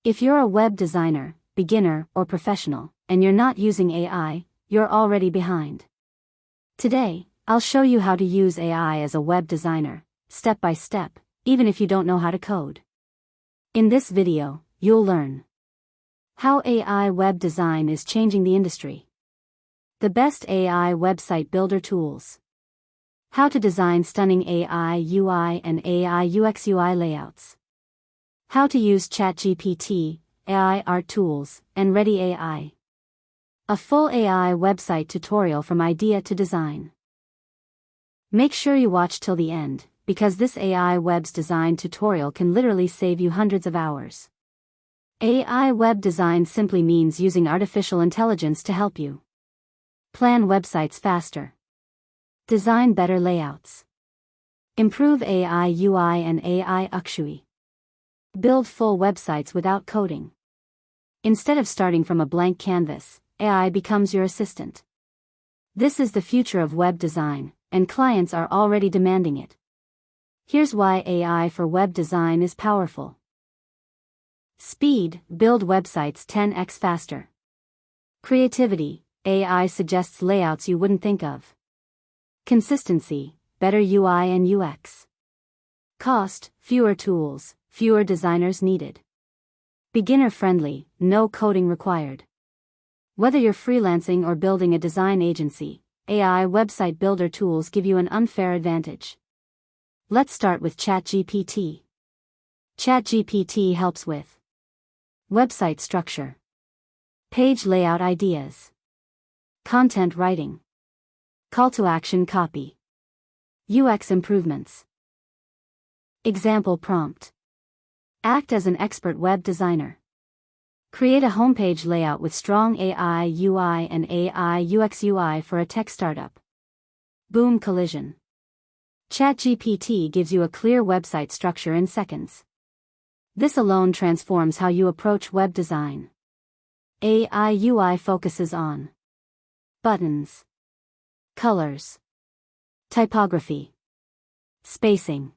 If you're a web designer, beginner, or professional, and you're not using AI, you're already behind. Today, I'll show you how to use AI as a web designer, step by step, even if you don't know how to code. In this video, you'll learn how AI web design is changing the industry, the best AI website builder tools, how to design stunning AI UI and AI UX UI layouts, how to use ChatGPT, AI art tools, and Ready AI. A full AI website tutorial from idea to design. Make sure you watch till the end, because this AI web's design tutorial can literally save you hundreds of hours. AI web design simply means using artificial intelligence to help you plan websites faster, design better layouts, improve AI UI and AI UX UI, build full websites without coding. Instead of starting from a blank canvas, AI becomes your assistant. This is the future of web design, and clients are already demanding it. Here's why AI for web design is powerful. Speed, build websites 10x faster. Creativity, AI suggests layouts you wouldn't think of. Consistency, better UI and UX. Cost, fewer tools, fewer designers needed. Beginner-friendly, no coding required. Whether you're freelancing or building a design agency, AI website builder tools give you an unfair advantage. Let's start with ChatGPT. ChatGPT helps with website structure, page layout ideas, content writing, call to action copy, UX improvements. Example prompt. Act as an expert web designer. Create a homepage layout with strong AI UI and AI UX UI for a tech startup. Boom collision. ChatGPT gives you a clear website structure in seconds. This alone transforms how you approach web design. AI UI focuses on buttons, colors, typography, spacing.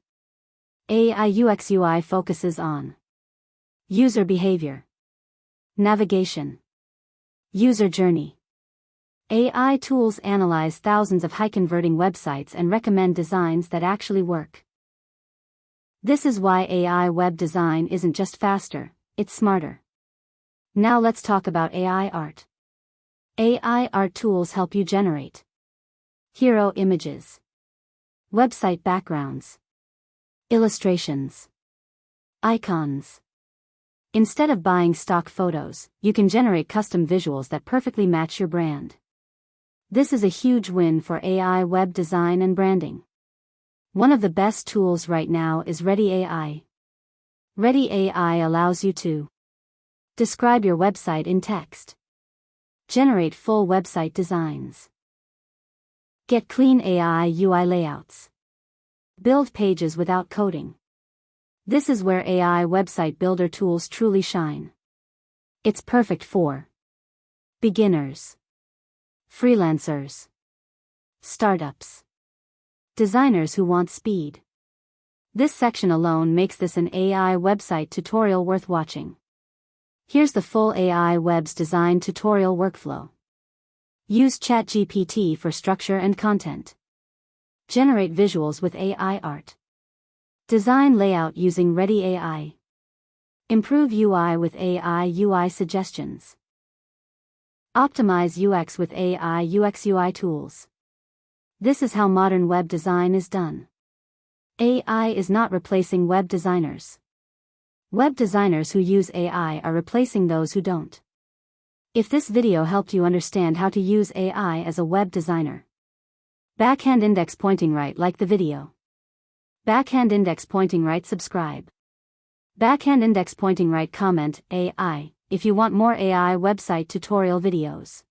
AI UX UI focuses on user behavior, navigation, user journey. AI tools analyze thousands of high-converting websites and recommend designs that actually work. This is why AI web design isn't just faster, it's smarter. Now let's talk about AI art. AI art tools help you generate hero images, website backgrounds, illustrations, icons. Instead of buying stock photos, you can generate custom visuals that perfectly match your brand. This is a huge win for AI web design and branding. One of the best tools right now is Ready AI. Ready AI allows you to describe your website in text, generate full website designs, get clean AI UI layouts, build pages without coding. This is where AI website builder tools truly shine. It's perfect for beginners, freelancers, startups, designers who want speed. This section alone makes this an AI website tutorial worth watching. Here's the full AI web's design tutorial workflow. Use ChatGPT for structure and content. Generate visuals with AI art. Design layout using Ready AI. Improve UI with AI UI suggestions. Optimize UX with AI UX UI tools. This is how modern web design is done. AI is not replacing web designers. Web designers who use AI are replacing those who don't. If this video helped you understand how to use AI as a web designer, backhand index pointing right, like the video. Backhand index pointing right, subscribe. Backhand index pointing right, comment AI if you want more AI website tutorial videos.